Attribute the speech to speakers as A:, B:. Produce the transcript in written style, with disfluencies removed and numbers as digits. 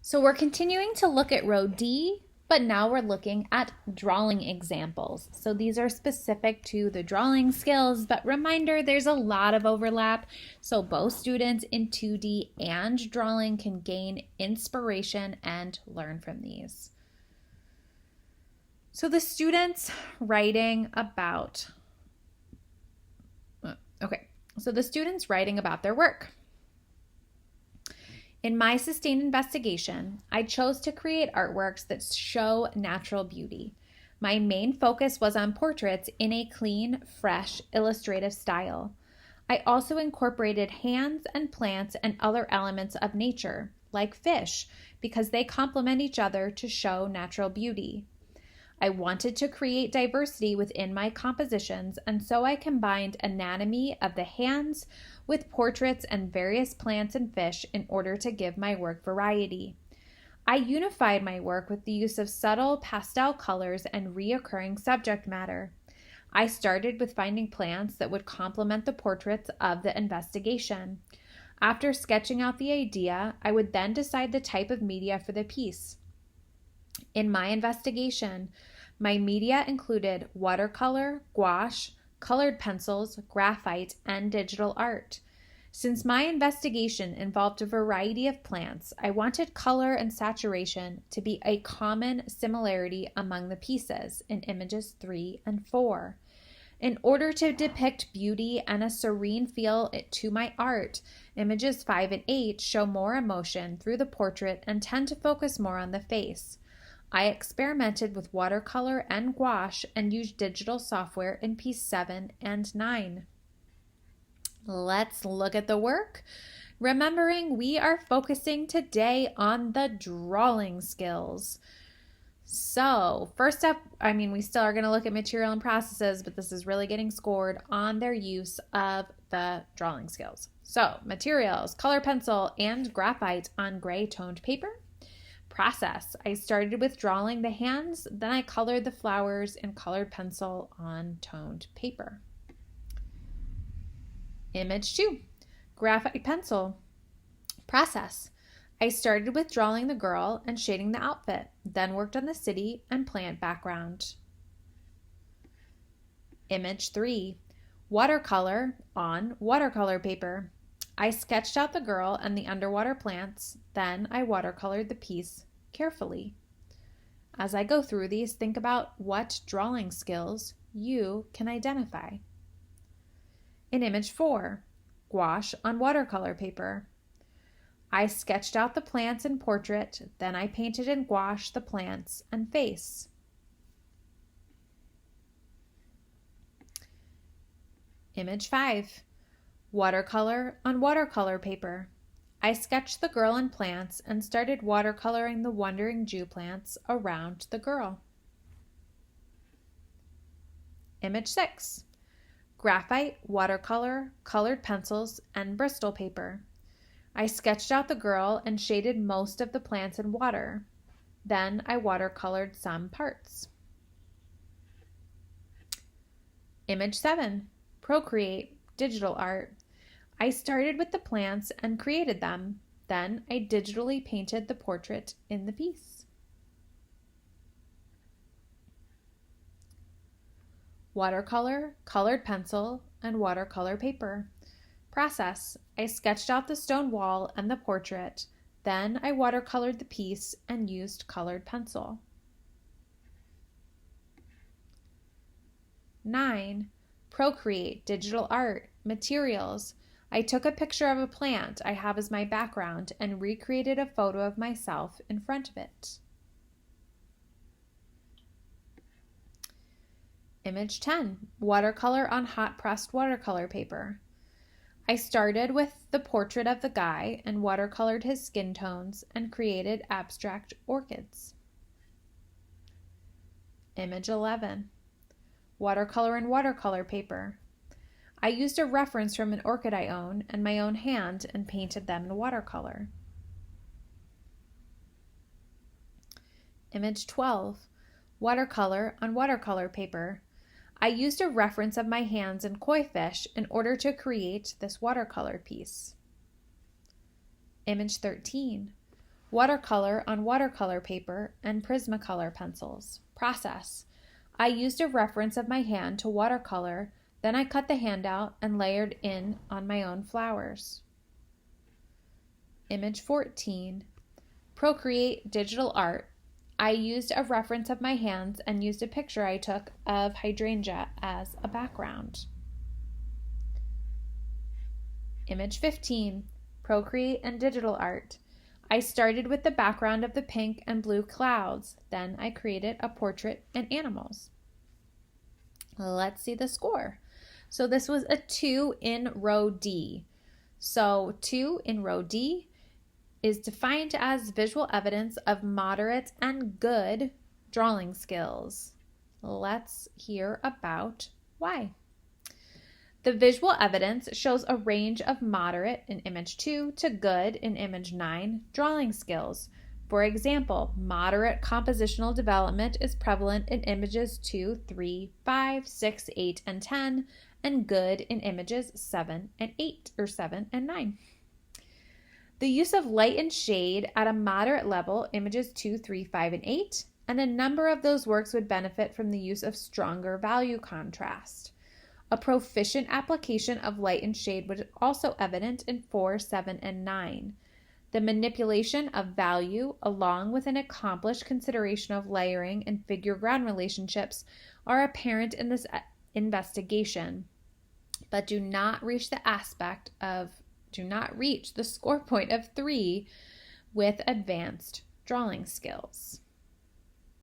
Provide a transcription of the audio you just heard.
A: So we're continuing to look at row D, but now we're looking at drawing examples. So these are specific to the drawing skills, but reminder, there's a lot of overlap. So both students in 2D and drawing can gain inspiration and learn from these. So the students writing about, their work. In my sustained investigation, I chose to create artworks that show natural beauty. My main focus was on portraits in a clean, fresh, illustrative style. I also incorporated hands and plants and other elements of nature, like fish, because they complement each other to show natural beauty. I wanted to create diversity within my compositions, and so I combined anatomy of the hands with portraits and various plants and fish in order to give my work variety. I unified my work with the use of subtle pastel colors and reoccurring subject matter. I started with finding plants that would complement the portraits of the investigation. After sketching out the idea, I would then decide the type of media for the piece. In my investigation, my media included watercolor, gouache, colored pencils, graphite, and digital art. Since my investigation involved a variety of plants, I wanted color and saturation to be a common similarity among the pieces in images 3 and 4. In order to depict beauty and a serene feel to my art, images 5 and 8 show more emotion through the portrait and tend to focus more on the face. I experimented with watercolor and gouache and used digital software in piece 7 and 9. Let's look at the work. Remembering we are focusing today on the drawing skills. So first up, we still are going to look at material and processes, but this is really getting scored on their use of the drawing skills. So materials, color pencil and graphite on gray toned paper. Process. I started with drawing the hands, then I colored the flowers in colored pencil on toned paper. Image 2. Graphite pencil. Process. I started with drawing the girl and shading the outfit, then worked on the city and plant background. Image 3. Watercolor on watercolor paper. I sketched out the girl and the underwater plants, then I watercolored the piece carefully. As I go through these, think about what drawing skills you can identify. In image 4, gouache on watercolor paper. I sketched out the plants and portrait, then I painted in gouache the plants and face. Image 5, watercolor on watercolor paper. I sketched the girl and plants and started watercoloring the wandering Jew plants around the girl. Image 6. Graphite, watercolor, colored pencils, and Bristol paper. I sketched out the girl and shaded most of the plants in water. Then I watercolored some parts. Image 7. Procreate, digital art. I started with the plants and created them. Then I digitally painted the portrait in the piece. Watercolor, colored pencil, and watercolor paper. Process. I sketched out the stone wall and the portrait. Then I watercolored the piece and used colored pencil. 9. Procreate, digital art, materials. I took a picture of a plant I have as my background and recreated a photo of myself in front of it. Image 10. Watercolor on hot pressed watercolor paper. I started with the portrait of the guy and watercolored his skin tones and created abstract orchids. Image 11. Watercolor and watercolor paper. I used a reference from an orchid I own and my own hand and painted them in watercolor. Image 12. Watercolor on watercolor paper. I used a reference of my hands and koi fish in order to create this watercolor piece. Image 13. Watercolor on watercolor paper and Prismacolor pencils. Process. I used a reference of my hand to watercolor, then I cut the hand out and layered in on my own flowers. Image 14. Procreate digital art. I used a reference of my hands and used a picture I took of hydrangea as a background. Image 15. Procreate and digital art. I started with the background of the pink and blue clouds. Then I created a portrait and animals. Let's see the score. So this was a 2 in row D. So 2 in row D is defined as visual evidence of moderate and good drawing skills. Let's hear about why. The visual evidence shows a range of moderate in image 2 to good in image 9 drawing skills. For example, moderate compositional development is prevalent in images 2, 3, 5, 6, 8, and 10, and good in images 7 and 8, or 7 and 9. The use of light and shade at a moderate level, images 2, 3, 5, and 8, and a number of those works would benefit from the use of stronger value contrast. A proficient application of light and shade was also evident in 4, 7, and 9. The manipulation of value, along with an accomplished consideration of layering and figure-ground relationships, are apparent in this investigation, but do not reach the score point of 3 with advanced drawing skills.